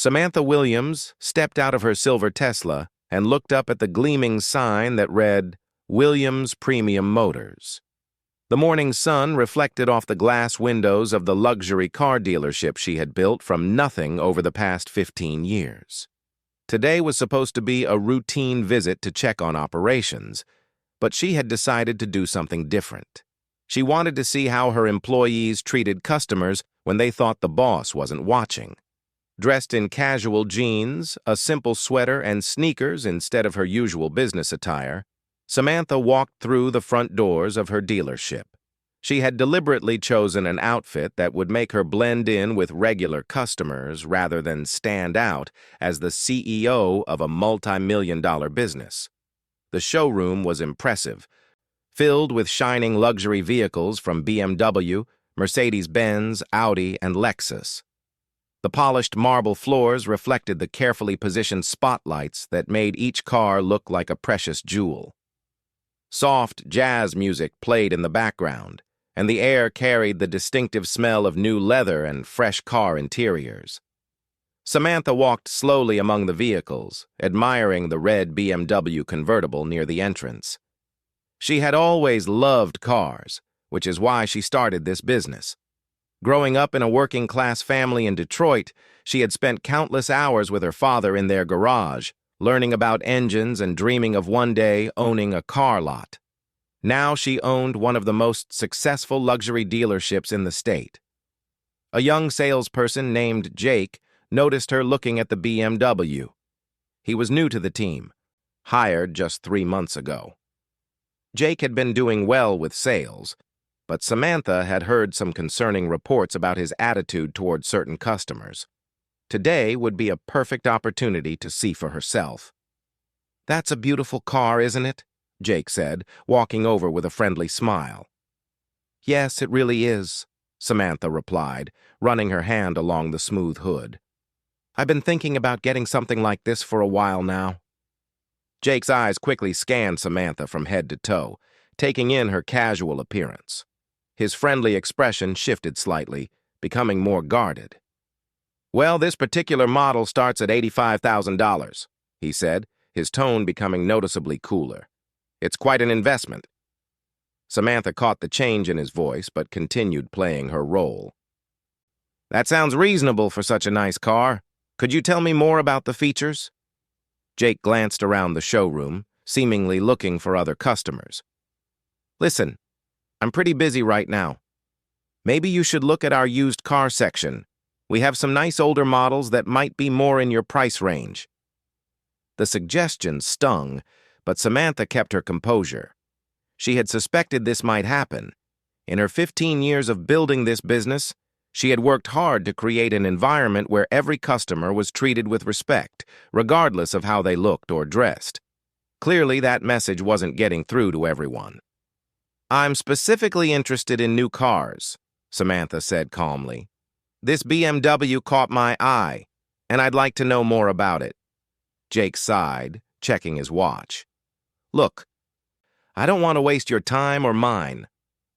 Samantha Williams stepped out of her silver Tesla and looked up at the gleaming sign that read, Williams Premium Motors. The morning sun reflected off the glass windows of the luxury car dealership she had built from nothing over the past 15 years. Today was supposed to be a routine visit to check on operations, but she had decided to do something different. She wanted to see how her employees treated customers when they thought the boss wasn't watching. Dressed in casual jeans, a simple sweater, and sneakers instead of her usual business attire, Samantha walked through the front doors of her dealership. She had deliberately chosen an outfit that would make her blend in with regular customers rather than stand out as the CEO of a multi-million-dollar business. The showroom was impressive, filled with shining luxury vehicles from BMW, Mercedes-Benz, Audi, and Lexus. The polished marble floors reflected the carefully positioned spotlights that made each car look like a precious jewel. Soft jazz music played in the background, and the air carried the distinctive smell of new leather and fresh car interiors. Samantha walked slowly among the vehicles, admiring the red BMW convertible near the entrance. She had always loved cars, which is why she started this business. Growing up in a working-class family in Detroit, she had spent countless hours with her father in their garage, learning about engines and dreaming of one day owning a car lot. Now she owned one of the most successful luxury dealerships in the state. A young salesperson named Jake noticed her looking at the BMW. He was new to the team, hired just 3 months ago. Jake had been doing well with sales, but Samantha had heard some concerning reports about his attitude toward certain customers. Today would be a perfect opportunity to see for herself. "That's a beautiful car, isn't it?" Jake said, walking over with a friendly smile. "Yes, it really is," Samantha replied, running her hand along the smooth hood. "I've been thinking about getting something like this for a while now." Jake's eyes quickly scanned Samantha from head to toe, taking in her casual appearance. His friendly expression shifted slightly, becoming more guarded. "Well, this particular model starts at $85,000, he said, his tone becoming noticeably cooler. "It's quite an investment." Samantha caught the change in his voice, but continued playing her role. "That sounds reasonable for such a nice car. Could you tell me more about the features?" Jake glanced around the showroom, seemingly looking for other customers. "Listen, I'm pretty busy right now. Maybe you should look at our used car section. We have some nice older models that might be more in your price range." The suggestion stung, but Samantha kept her composure. She had suspected this might happen. In her 15 years of building this business, she had worked hard to create an environment where every customer was treated with respect, regardless of how they looked or dressed. Clearly, that message wasn't getting through to everyone. "I'm specifically interested in new cars," Samantha said calmly. "This BMW caught my eye, and I'd like to know more about it." Jake sighed, checking his watch. "Look, I don't want to waste your time or mine.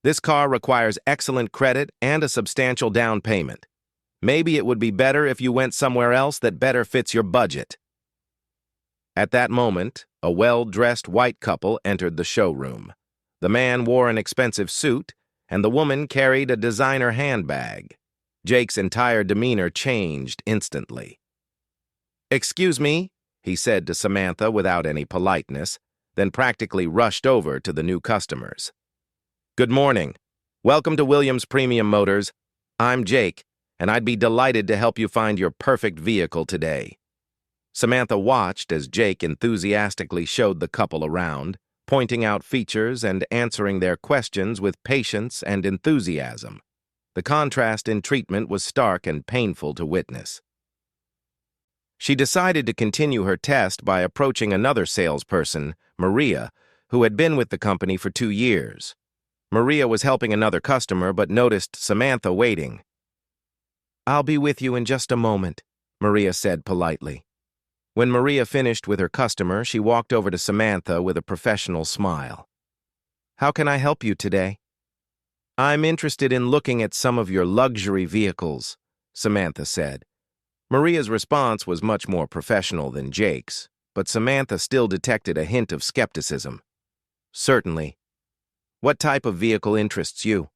This car requires excellent credit and a substantial down payment. Maybe it would be better if you went somewhere else that better fits your budget." At that moment, a well-dressed white couple entered the showroom. The man wore an expensive suit, and the woman carried a designer handbag. Jake's entire demeanor changed instantly. "Excuse me," he said to Samantha without any politeness, then practically rushed over to the new customers. "Good morning. Welcome to Williams Premium Motors. I'm Jake, and I'd be delighted to help you find your perfect vehicle today." Samantha watched as Jake enthusiastically showed the couple around, pointing out features and answering their questions with patience and enthusiasm. The contrast in treatment was stark and painful to witness. She decided to continue her test by approaching another salesperson, Maria, who had been with the company for 2 years. Maria was helping another customer but noticed Samantha waiting. "I'll be with you in just a moment," Maria said politely. When Maria finished with her customer, she walked over to Samantha with a professional smile. "How can I help you today?" "I'm interested in looking at some of your luxury vehicles," Samantha said. Maria's response was much more professional than Jake's, but Samantha still detected a hint of skepticism. Certainly. What type of vehicle interests you?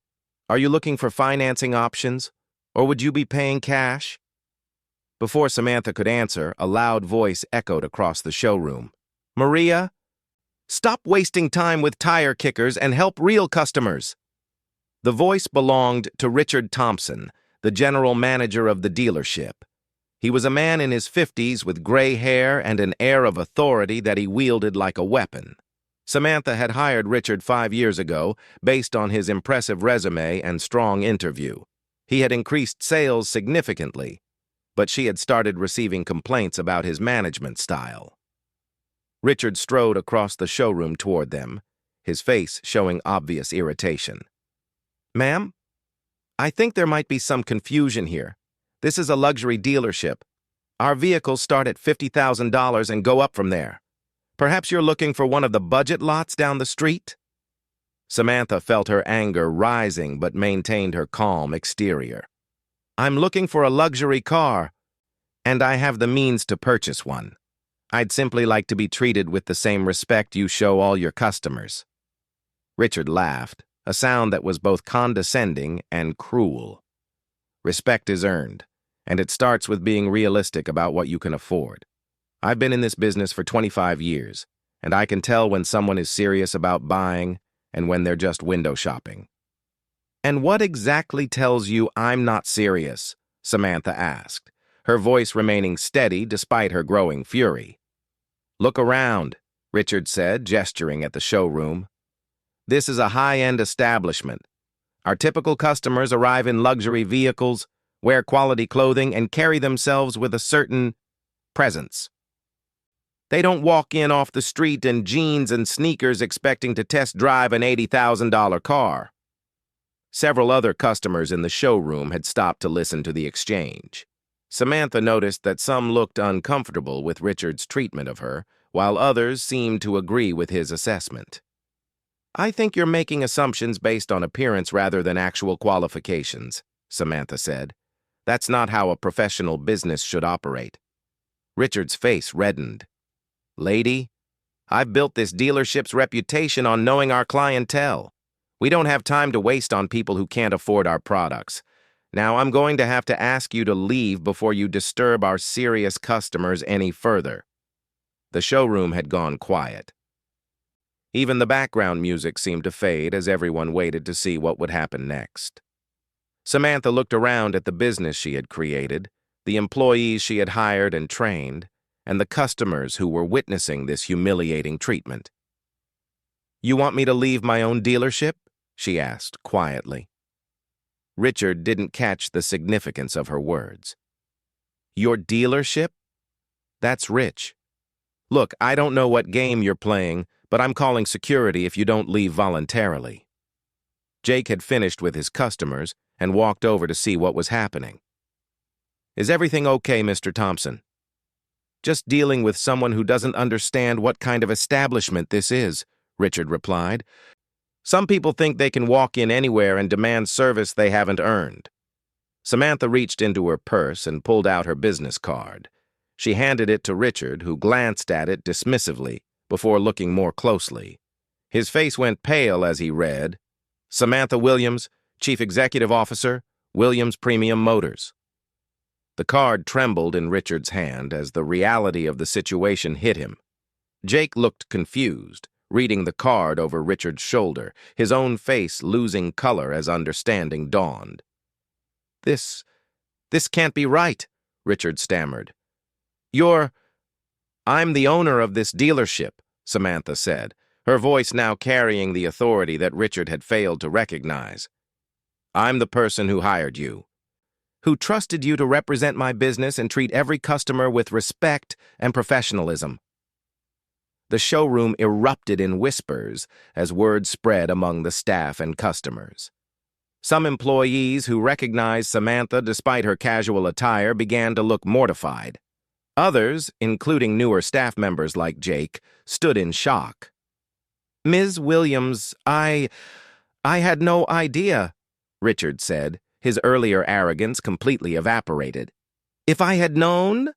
Are you looking for financing options, or would you be paying cash? Before Samantha could answer, a loud voice echoed across the showroom. Maria, stop wasting time with tire kickers and help real customers. The voice belonged to Richard Thompson, the general manager of the dealership. He was a man in his 50s with gray hair and an air of authority that he wielded like a weapon. Samantha had hired Richard 5 years ago based on his impressive resume and strong interview. He had increased sales significantly, but she had started receiving complaints about his management style. Richard strode across the showroom toward them, his face showing obvious irritation. Ma'am, I think there might be some confusion here. This is a luxury dealership. Our vehicles start at $50,000 and go up from there. Perhaps you're looking for one of the budget lots down the street? Samantha felt her anger rising but maintained her calm exterior. I'm looking for a luxury car, and I have the means to purchase one. I'd simply like to be treated with the same respect you show all your customers. Richard laughed, a sound that was both condescending and cruel. Respect is earned, and it starts with being realistic about what you can afford. I've been in this business for 25 years, and I can tell when someone is serious about buying and when they're just window shopping. And what exactly tells you I'm not serious? Samantha asked, her voice remaining steady despite her growing fury. Look around, Richard said, gesturing at the showroom. This is a high-end establishment. Our typical customers arrive in luxury vehicles, wear quality clothing, and carry themselves with a certain presence. They don't walk in off the street in jeans and sneakers expecting to test drive an $80,000 car. Several other customers in the showroom had stopped to listen to the exchange. Samantha noticed that some looked uncomfortable with Richard's treatment of her, while others seemed to agree with his assessment. I think you're making assumptions based on appearance rather than actual qualifications, Samantha said. That's not how a professional business should operate. Richard's face reddened. Lady, I've built this dealership's reputation on knowing our clientele. We don't have time to waste on people who can't afford our products. Now I'm going to have to ask you to leave before you disturb our serious customers any further. The showroom had gone quiet. Even the background music seemed to fade as everyone waited to see what would happen next. Samantha looked around at the business she had created, the employees she had hired and trained, and the customers who were witnessing this humiliating treatment. You want me to leave my own dealership? She asked quietly. Richard didn't catch the significance of her words. Your dealership? That's rich. Look, I don't know what game you're playing, but I'm calling security if you don't leave voluntarily. Jake had finished with his customers and walked over to see what was happening. Is everything okay, Mr. Thompson? Just dealing with someone who doesn't understand what kind of establishment this is, Richard replied. Some people think they can walk in anywhere and demand service they haven't earned. Samantha reached into her purse and pulled out her business card. She handed it to Richard, who glanced at it dismissively before looking more closely. His face went pale as he read, Samantha Williams, Chief Executive Officer, Williams Premium Motors. The card trembled in Richard's hand as the reality of the situation hit him. Jake looked confused, reading the card over Richard's shoulder, his own face losing color as understanding dawned. This can't be right, Richard stammered. I'm the owner of this dealership, Samantha said, her voice now carrying the authority that Richard had failed to recognize. I'm the person who hired you, who trusted you to represent my business and treat every customer with respect and professionalism. The showroom erupted in whispers as word spread among the staff and customers. Some employees who recognized Samantha despite her casual attire began to look mortified. Others, including newer staff members like Jake, stood in shock. Ms. Williams, I had no idea, Richard said, his earlier arrogance completely evaporated. If I had known?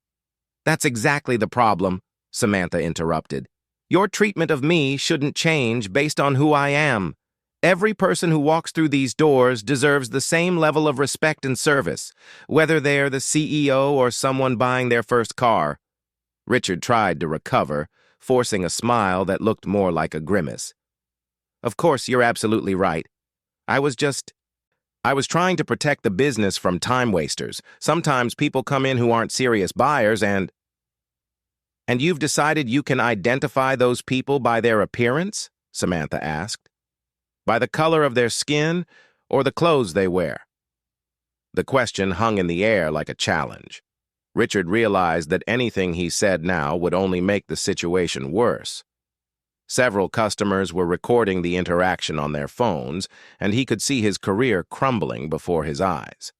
That's exactly the problem, Samantha interrupted. Your treatment of me shouldn't change based on who I am. Every person who walks through these doors deserves the same level of respect and service, whether they're the CEO or someone buying their first car. Richard tried to recover, forcing a smile that looked more like a grimace. Of course, you're absolutely right. I was trying to protect the business from time wasters. Sometimes people come in who aren't serious buyers and you've decided you can identify those people by their appearance? Samantha asked. By the color of their skin or the clothes they wear? The question hung in the air like a challenge. Richard realized that anything he said now would only make the situation worse. Several customers were recording the interaction on their phones, and he could see his career crumbling before his eyes.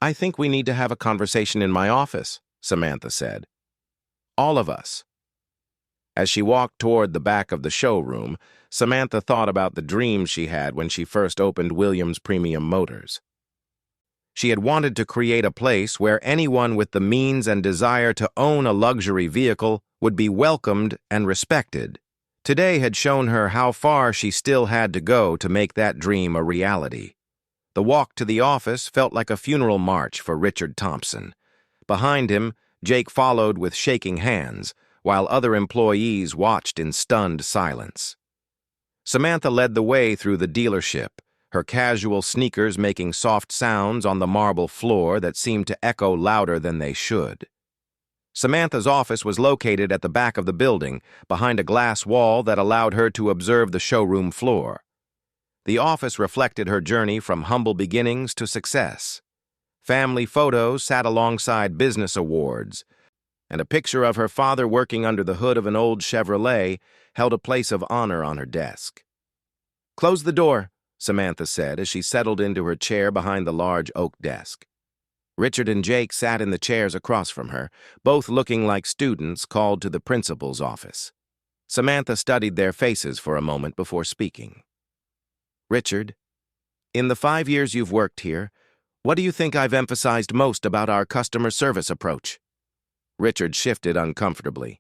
I think we need to have a conversation in my office, Samantha said. All of us. As she walked toward the back of the showroom, Samantha thought about the dreams she had when she first opened Williams Premium Motors. She had wanted to create a place where anyone with the means and desire to own a luxury vehicle would be welcomed and respected. Today had shown her how far she still had to go to make that dream a reality. The walk to the office felt like a funeral march for Richard Thompson. Behind him, Jake followed with shaking hands, while other employees watched in stunned silence. Samantha led the way through the dealership, her casual sneakers making soft sounds on the marble floor that seemed to echo louder than they should. Samantha's office was located at the back of the building, behind a glass wall that allowed her to observe the showroom floor. The office reflected her journey from humble beginnings to success. Family photos sat alongside business awards, and a picture of her father working under the hood of an old Chevrolet held a place of honor on her desk. Close the door, Samantha said as she settled into her chair behind the large oak desk. Richard and Jake sat in the chairs across from her, both looking like students called to the principal's office. Samantha studied their faces for a moment before speaking. Richard, in the 5 years you've worked here, what do you think I've emphasized most about our customer service approach? Richard shifted uncomfortably.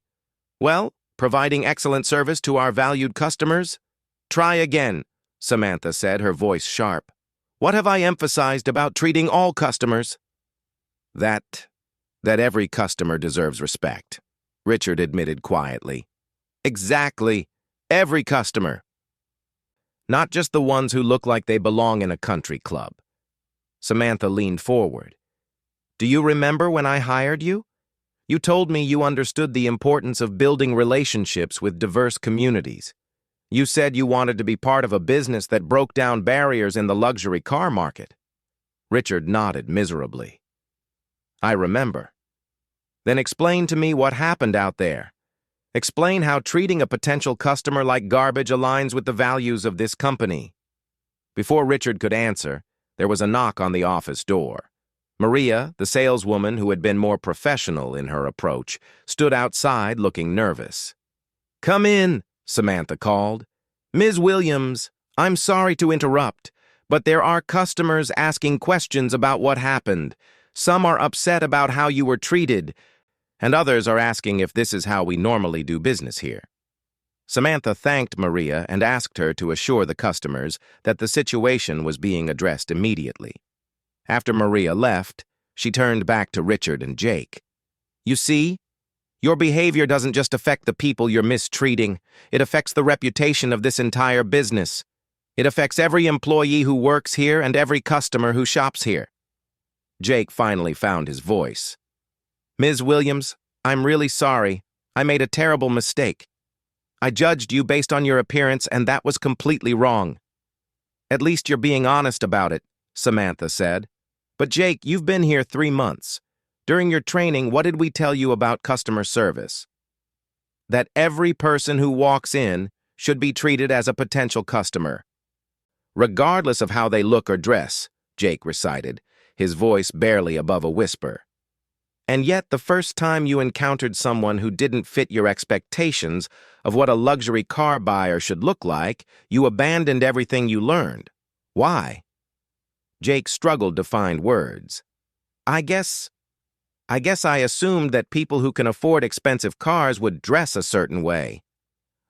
Well, providing excellent service to our valued customers? Try again, Samantha said, her voice sharp. What have I emphasized about treating all customers? That every customer deserves respect, Richard admitted quietly. Exactly. Every customer. Not just the ones who look like they belong in a country club. Samantha leaned forward. Do you remember when I hired you? You told me you understood the importance of building relationships with diverse communities. You said you wanted to be part of a business that broke down barriers in the luxury car market. Richard nodded miserably. I remember. Then explain to me what happened out there. Explain how treating a potential customer like garbage aligns with the values of this company. Before Richard could answer, there was a knock on the office door. Maria, the saleswoman who had been more professional in her approach, stood outside looking nervous. Come in, Samantha called. Ms. Williams, I'm sorry to interrupt, but there are customers asking questions about what happened. Some are upset about how you were treated, and others are asking if this is how we normally do business here. Samantha thanked Maria and asked her to assure the customers that the situation was being addressed immediately. After Maria left, she turned back to Richard and Jake. You see, your behavior doesn't just affect the people you're mistreating. It affects the reputation of this entire business. It affects every employee who works here and every customer who shops here. Jake finally found his voice. Ms. Williams, I'm really sorry. I made a terrible mistake. I judged you based on your appearance, and that was completely wrong. At least you're being honest about it, Samantha said. But Jake, you've been here 3 months. During your training, what did we tell you about customer service? That every person who walks in should be treated as a potential customer. Regardless of how they look or dress, Jake recited, his voice barely above a whisper. And yet, the first time you encountered someone who didn't fit your expectations of what a luxury car buyer should look like, you abandoned everything you learned. Why? Jake struggled to find words. I guess I guess I assumed that people who can afford expensive cars would dress a certain way.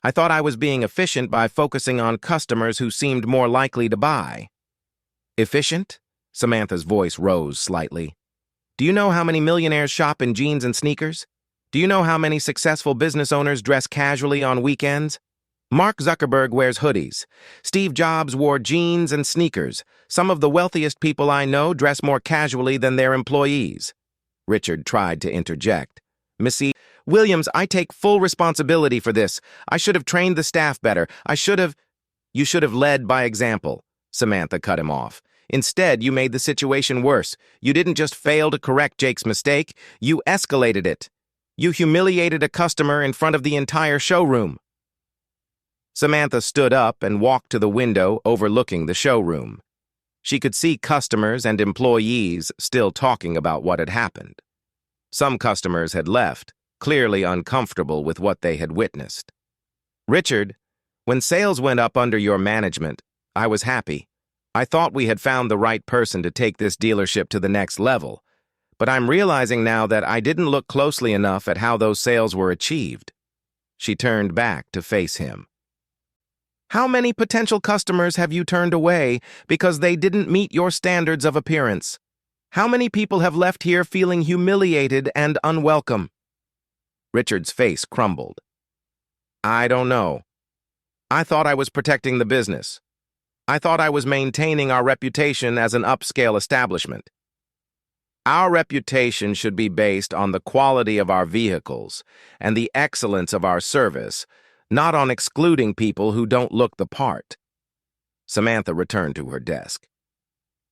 I thought I was being efficient by focusing on customers who seemed more likely to buy. Efficient? Samantha's voice rose slightly. Do you know how many millionaires shop in jeans and sneakers? Do you know how many successful business owners dress casually on weekends? Mark Zuckerberg wears hoodies. Steve Jobs wore jeans and sneakers. Some of the wealthiest people I know dress more casually than their employees. Richard tried to interject. Missy Williams, I take full responsibility for this. I should have trained the staff better. You should have led by example. Samantha cut him off. Instead, you made the situation worse. You didn't just fail to correct Jake's mistake, you escalated it. You humiliated a customer in front of the entire showroom. Samantha stood up and walked to the window overlooking the showroom. She could see customers and employees still talking about what had happened. Some customers had left, clearly uncomfortable with what they had witnessed. Richard, when sales went up under your management, I was happy. I thought we had found the right person to take this dealership to the next level, but I'm realizing now that I didn't look closely enough at how those sales were achieved. She turned back to face him. How many potential customers have you turned away because they didn't meet your standards of appearance? How many people have left here feeling humiliated and unwelcome? Richard's face crumbled. I don't know. I thought I was protecting the business. I thought I was maintaining our reputation as an upscale establishment. Our reputation should be based on the quality of our vehicles and the excellence of our service, not on excluding people who don't look the part. Samantha returned to her desk.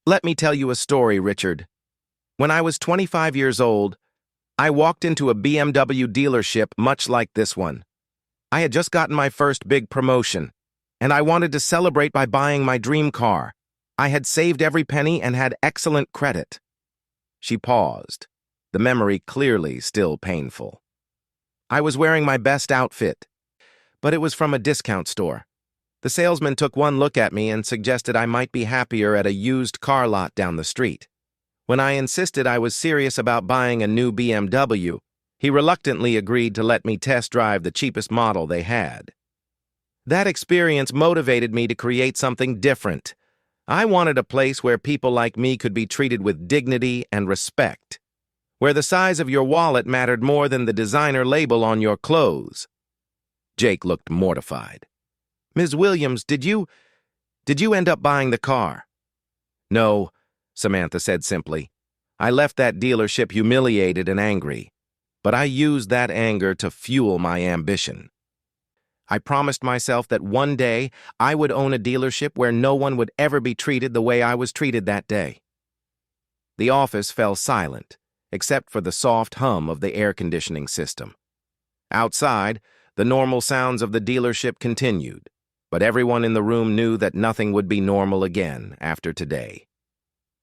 Let me tell you a story, Richard. When I was 25 years old, I walked into a BMW dealership much like this one. I had just gotten my first big promotion, and I wanted to celebrate by buying my dream car. I had saved every penny and had excellent credit. She paused, the memory clearly still painful. I was wearing my best outfit, but it was from a discount store. The salesman took one look at me and suggested I might be happier at a used car lot down the street. When I insisted I was serious about buying a new BMW, he reluctantly agreed to let me test drive the cheapest model they had. That experience motivated me to create something different. I wanted a place where people like me could be treated with dignity and respect, where the size of your wallet mattered more than the designer label on your clothes. Jake looked mortified. Ms. Williams, did you end up buying the car? No, Samantha said simply. I left that dealership humiliated and angry, but I used that anger to fuel my ambition. I promised myself that one day I would own a dealership where no one would ever be treated the way I was treated that day. The office fell silent, except for the soft hum of the air conditioning system. Outside, the normal sounds of the dealership continued, but everyone in the room knew that nothing would be normal again after today.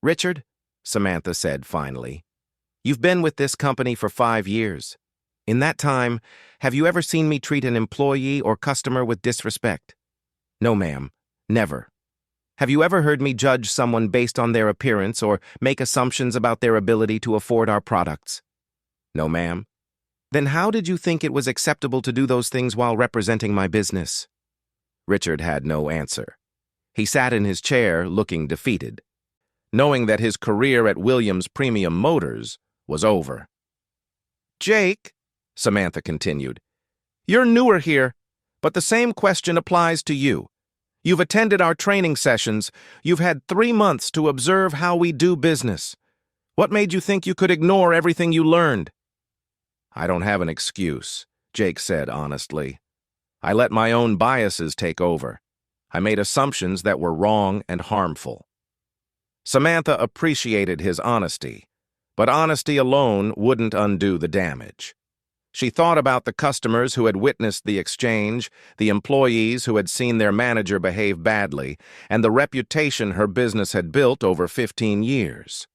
Richard, Samantha said finally, you've been with this company for 5 years. In that time, have you ever seen me treat an employee or customer with disrespect? No, ma'am, never. Have you ever heard me judge someone based on their appearance or make assumptions about their ability to afford our products? No, ma'am. Then how did you think it was acceptable to do those things while representing my business? Richard had no answer. He sat in his chair looking defeated, knowing that his career at Williams Premium Motors was over. Jake, Samantha continued, you're newer here, but the same question applies to you. You've attended our training sessions. You've had 3 months to observe how we do business. What made you think you could ignore everything you learned? I don't have an excuse, Jake said honestly. I let my own biases take over. I made assumptions that were wrong and harmful. Samantha appreciated his honesty, but honesty alone wouldn't undo the damage. She thought about the customers who had witnessed the exchange, the employees who had seen their manager behave badly, and the reputation her business had built over 15 years.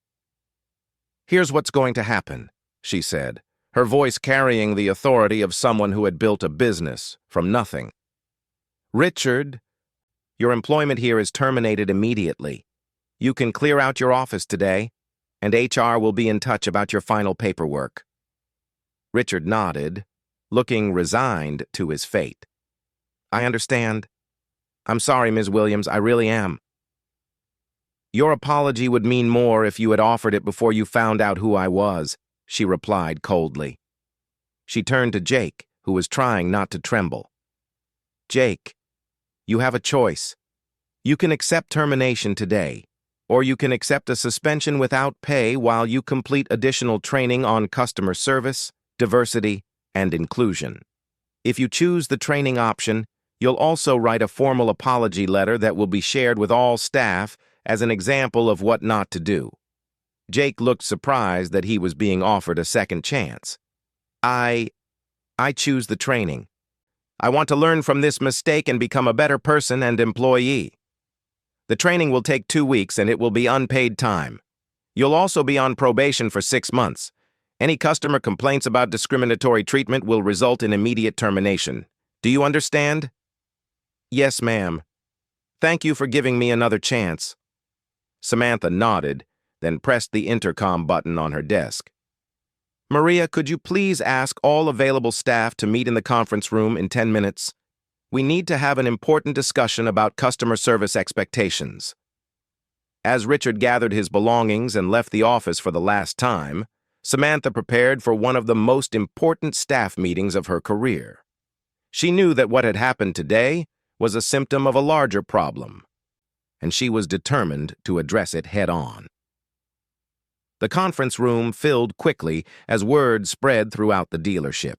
Here's what's going to happen, she said, her voice carrying the authority of someone who had built a business from nothing. Richard, your employment here is terminated immediately. You can clear out your office today, and HR will be in touch about your final paperwork. Richard nodded, looking resigned to his fate. I understand. I'm sorry, Ms. Williams, I really am. Your apology would mean more if you had offered it before you found out who I was, she replied coldly. She turned to Jake, who was trying not to tremble. Jake, you have a choice. You can accept termination today, or you can accept a suspension without pay while you complete additional training on customer service, diversity, and inclusion. If you choose the training option, you'll also write a formal apology letter that will be shared with all staff as an example of what not to do. Jake looked surprised that he was being offered a second chance. I choose the training. I want to learn from this mistake and become a better person and employee. The training will take 2 weeks and it will be unpaid time. You'll also be on probation for 6 months. Any customer complaints about discriminatory treatment will result in immediate termination. Do you understand? Yes, ma'am. Thank you for giving me another chance. Samantha nodded, then pressed the intercom button on her desk. Maria, could you please ask all available staff to meet in the conference room in 10 minutes? We need to have an important discussion about customer service expectations. As Richard gathered his belongings and left the office for the last time, Samantha prepared for one of the most important staff meetings of her career. She knew that what had happened today was a symptom of a larger problem, and she was determined to address it head-on. The conference room filled quickly as word spread throughout the dealership.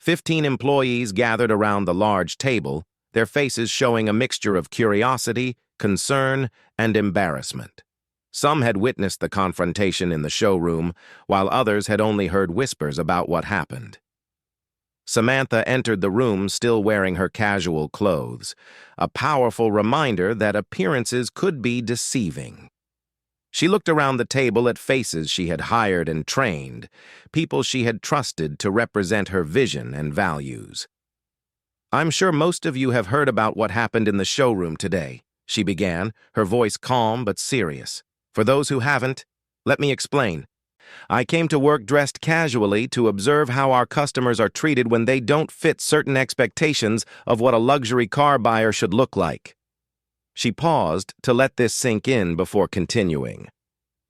15 employees gathered around the large table, their faces showing a mixture of curiosity, concern, and embarrassment. Some had witnessed the confrontation in the showroom, while others had only heard whispers about what happened. Samantha entered the room still wearing her casual clothes, a powerful reminder that appearances could be deceiving. She looked around the table at faces she had hired and trained, people she had trusted to represent her vision and values. I'm sure most of you have heard about what happened in the showroom today, she began, her voice calm but serious. For those who haven't, let me explain. I came to work dressed casually to observe how our customers are treated when they don't fit certain expectations of what a luxury car buyer should look like. She paused to let this sink in before continuing.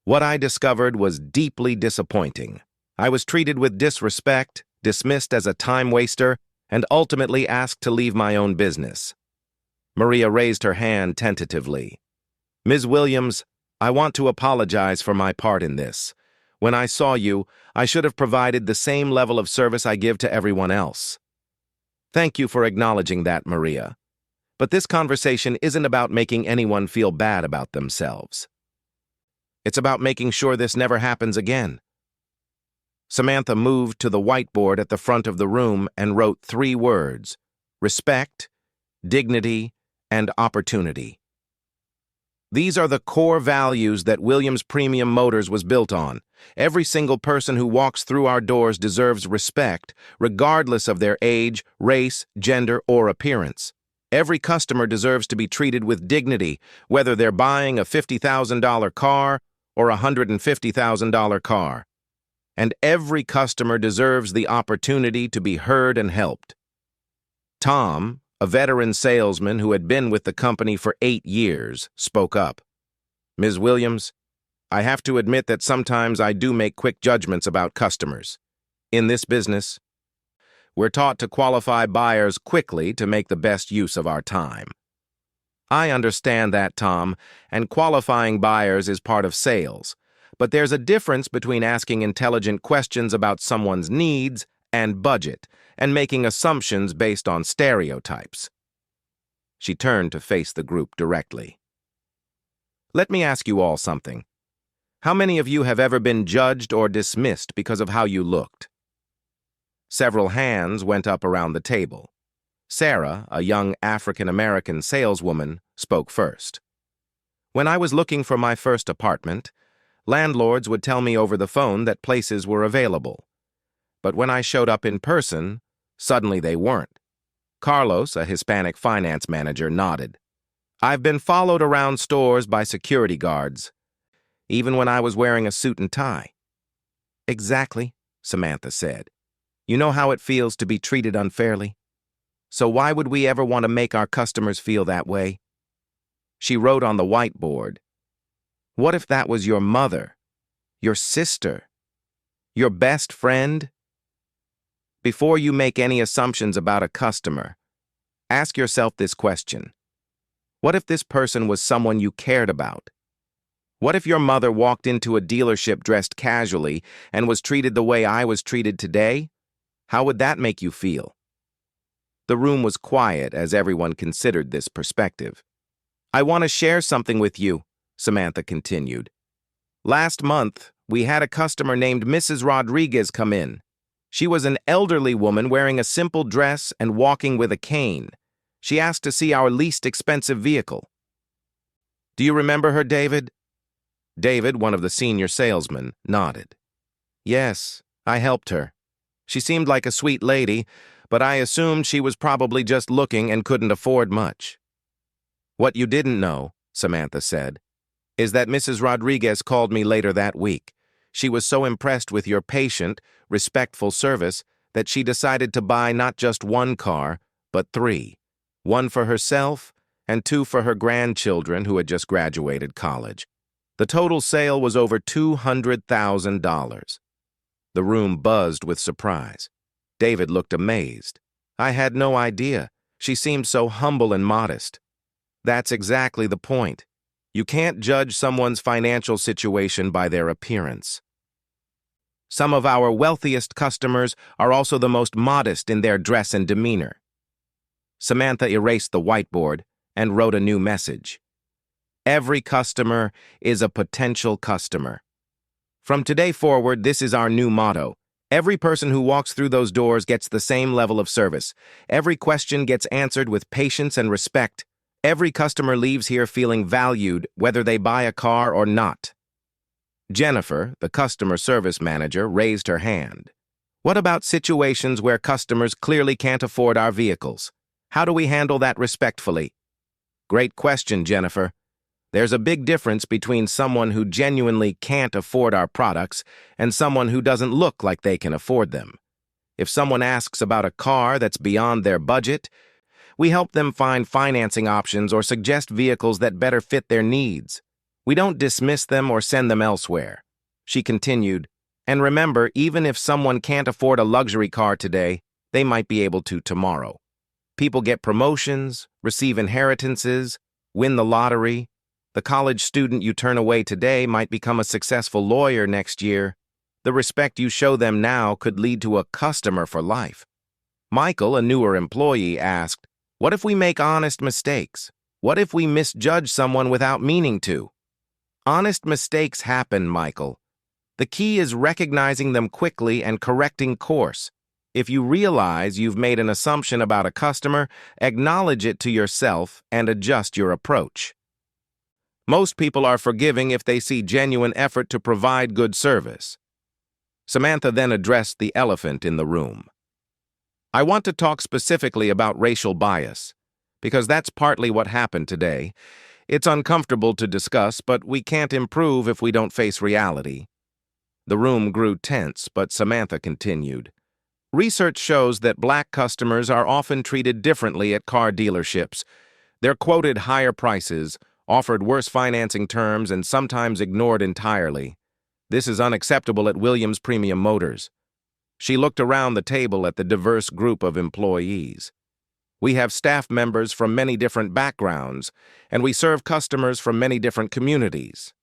What I discovered was deeply disappointing. I was treated with disrespect, dismissed as a time waster, and ultimately asked to leave my own business. Maria raised her hand tentatively. Ms. Williams, I want to apologize for my part in this. When I saw you, I should have provided the same level of service I give to everyone else. Thank you for acknowledging that, Maria. But this conversation isn't about making anyone feel bad about themselves. It's about making sure this never happens again. Samantha moved to the whiteboard at the front of the room and wrote 3 words: respect, dignity, and opportunity. These are the core values that Williams Premium Motors was built on. Every single person who walks through our doors deserves respect, regardless of their age, race, gender, or appearance. Every customer deserves to be treated with dignity, whether they're buying a $50,000 car or a $150,000 car. And every customer deserves the opportunity to be heard and helped. Tom, a veteran salesman who had been with the company for 8 years, spoke up. Ms. Williams, I have to admit that sometimes I do make quick judgments about customers. In this business, we're taught to qualify buyers quickly to make the best use of our time. I understand that, Tom, and qualifying buyers is part of sales, but there's a difference between asking intelligent questions about someone's needs and budget, and making assumptions based on stereotypes. She turned to face the group directly. Let me ask you all something. How many of you have ever been judged or dismissed because of how you looked? Several hands went up around the table. Sarah, a young African-American saleswoman, spoke first. When I was looking for my first apartment, landlords would tell me over the phone that places were available. But when I showed up in person, suddenly they weren't. Carlos, a Hispanic finance manager, nodded. I've been followed around stores by security guards. even when I was wearing a suit and tie. Exactly, Samantha said. You know how it feels to be treated unfairly? So why would we ever want to make our customers feel that way? She wrote on the whiteboard, what if that was your mother, your sister, your best friend? Before you make any assumptions about a customer, ask yourself this question. What if this person was someone you cared about? What if your mother walked into a dealership dressed casually and was treated the way I was treated today? How would that make you feel? The room was quiet as everyone considered this perspective. I want to share something with you, Samantha continued. Last month, we had a customer named Mrs. Rodriguez come in. She was an elderly woman wearing a simple dress and walking with a cane. She asked to see our least expensive vehicle. Do you remember her, David? David, one of the senior salesmen, nodded. Yes, I helped her. She seemed like a sweet lady, but I assumed she was probably just looking and couldn't afford much. What you didn't know, Samantha said, is that Mrs. Rodriguez called me later that week. She was so impressed with your patient, respectful service that she decided to buy not just one car, but 3. 1 for herself and 2 for her grandchildren who had just graduated college. The total sale was over $200,000. The room buzzed with surprise. David looked amazed. I had no idea. She seemed so humble and modest. That's exactly the point. You can't judge someone's financial situation by their appearance. Some of our wealthiest customers are also the most modest in their dress and demeanor. Samantha erased the whiteboard and wrote a new message. Every customer is a potential customer. From today forward, this is our new motto. Every person who walks through those doors gets the same level of service. Every question gets answered with patience and respect. Every customer leaves here feeling valued, whether they buy a car or not. Jennifer, the customer service manager, raised her hand. What about situations where customers clearly can't afford our vehicles? How do we handle that respectfully? Great question, Jennifer. There's a big difference between someone who genuinely can't afford our products and someone who doesn't look like they can afford them. If someone asks about a car that's beyond their budget, we help them find financing options or suggest vehicles that better fit their needs. We don't dismiss them or send them elsewhere. She continued, and remember, even if someone can't afford a luxury car today, they might be able to tomorrow. People get promotions, receive inheritances, win the lottery. The college student you turn away today might become a successful lawyer next year. The respect you show them now could lead to a customer for life. Michael, a newer employee, asked, what if we make honest mistakes? What if we misjudge someone without meaning to? Honest mistakes happen, Michael. The key is recognizing them quickly and correcting course. If you realize you've made an assumption about a customer, acknowledge it to yourself and adjust your approach. Most people are forgiving if they see genuine effort to provide good service. Samantha then addressed the elephant in the room. I want to talk specifically about racial bias, because that's partly what happened today. It's uncomfortable to discuss, but we can't improve if we don't face reality. The room grew tense, but Samantha continued. Research shows that black customers are often treated differently at car dealerships. They're quoted higher prices, offered worse financing terms, and sometimes ignored entirely. This is unacceptable at Williams Premium Motors. She looked around the table at the diverse group of employees. We have staff members from many different backgrounds, and we serve customers from many different communities.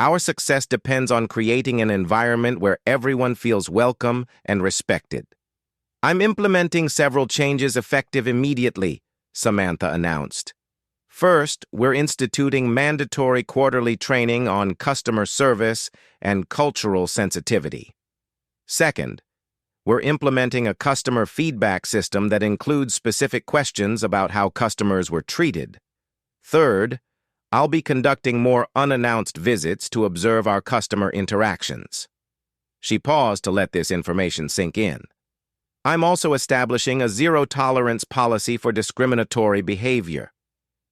Our success depends on creating an environment where everyone feels welcome and respected. I'm implementing several changes effective immediately, Samantha announced. First, we're instituting mandatory quarterly training on customer service and cultural sensitivity. Second, we're implementing a customer feedback system that includes specific questions about how customers were treated. Third, I'll be conducting more unannounced visits to observe our customer interactions. She paused to let this information sink in. I'm also establishing a zero-tolerance policy for discriminatory behavior.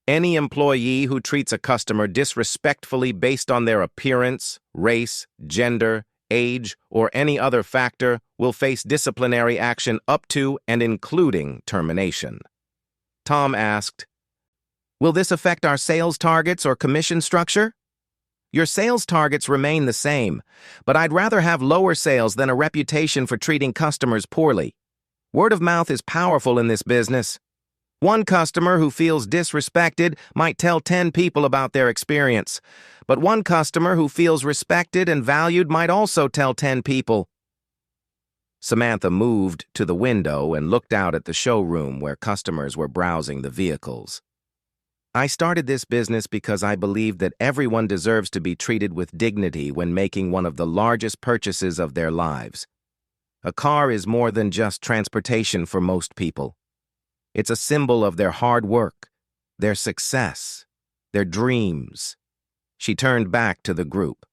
Any employee who treats a customer disrespectfully based on their appearance, race, gender, age, or any other factor will face disciplinary action up to and including termination. Tom asked, "Will this affect our sales targets or commission structure?" "Your sales targets remain the same, but I'd rather have lower sales than a reputation for treating customers poorly. Word of mouth is powerful in this business. One customer who feels disrespected might tell 10 people about their experience, but one customer who feels respected and valued might also tell 10 people." Samantha moved to the window and looked out at the showroom where customers were browsing the vehicles. "I started this business because I believe that everyone deserves to be treated with dignity when making one of the largest purchases of their lives. A car is more than just transportation for most people. It's a symbol of their hard work, their success, their dreams." She turned back to the group.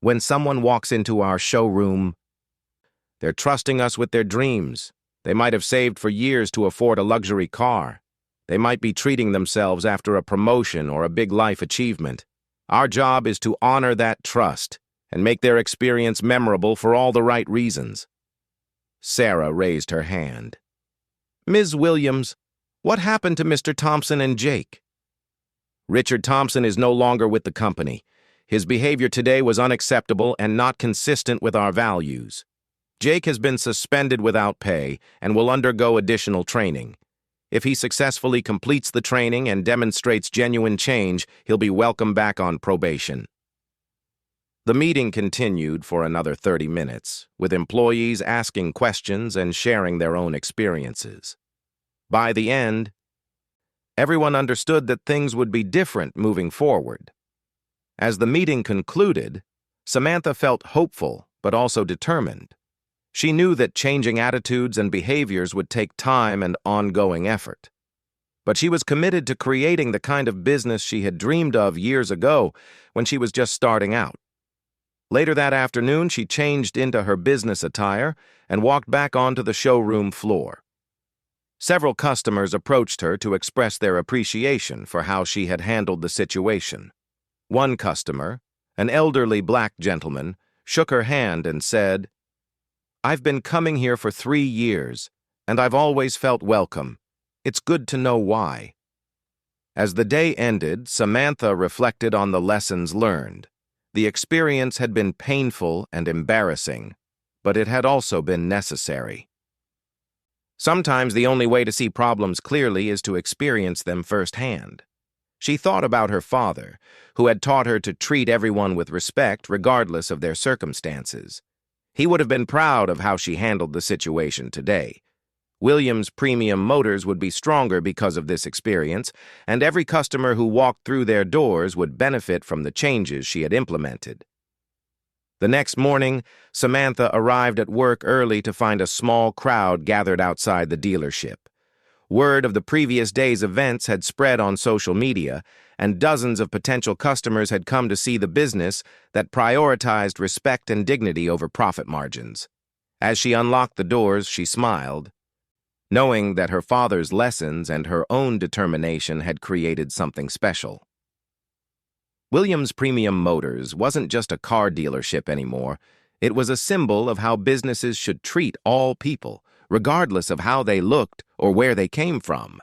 "When someone walks into our showroom, they're trusting us with their dreams. They might have saved for years to afford a luxury car. They might be treating themselves after a promotion or a big life achievement. Our job is to honor that trust and make their experience memorable for all the right reasons." Sarah raised her hand. "Ms. Williams, what happened to Mr. Thompson and Jake?" "Richard Thompson is no longer with the company. His behavior today was unacceptable and not consistent with our values. Jake has been suspended without pay and will undergo additional training. If he successfully completes the training and demonstrates genuine change, he'll be welcomed back on probation." The meeting continued for another 30 minutes, with employees asking questions and sharing their own experiences. By the end, everyone understood that things would be different moving forward. As the meeting concluded, Samantha felt hopeful but also determined. She knew that changing attitudes and behaviors would take time and ongoing effort. But she was committed to creating the kind of business she had dreamed of years ago when she was just starting out. Later that afternoon, she changed into her business attire and walked back onto the showroom floor. Several customers approached her to express their appreciation for how she had handled the situation. One customer, an elderly black gentleman, shook her hand and said, "I've been coming here for 3 years, and I've always felt welcome. It's good to know why." As the day ended, Samantha reflected on the lessons learned. The experience had been painful and embarrassing, but it had also been necessary. Sometimes the only way to see problems clearly is to experience them firsthand. She thought about her father, who had taught her to treat everyone with respect regardless of their circumstances. He would have been proud of how she handled the situation today. Williams Premium Motors would be stronger because of this experience, and every customer who walked through their doors would benefit from the changes she had implemented. The next morning, Samantha arrived at work early to find a small crowd gathered outside the dealership. Word of the previous day's events had spread on social media, and dozens of potential customers had come to see the business that prioritized respect and dignity over profit margins. As she unlocked the doors, she smiled, knowing that her father's lessons and her own determination had created something special. Williams Premium Motors wasn't just a car dealership anymore. It was a symbol of how businesses should treat all people, regardless of how they looked or where they came from.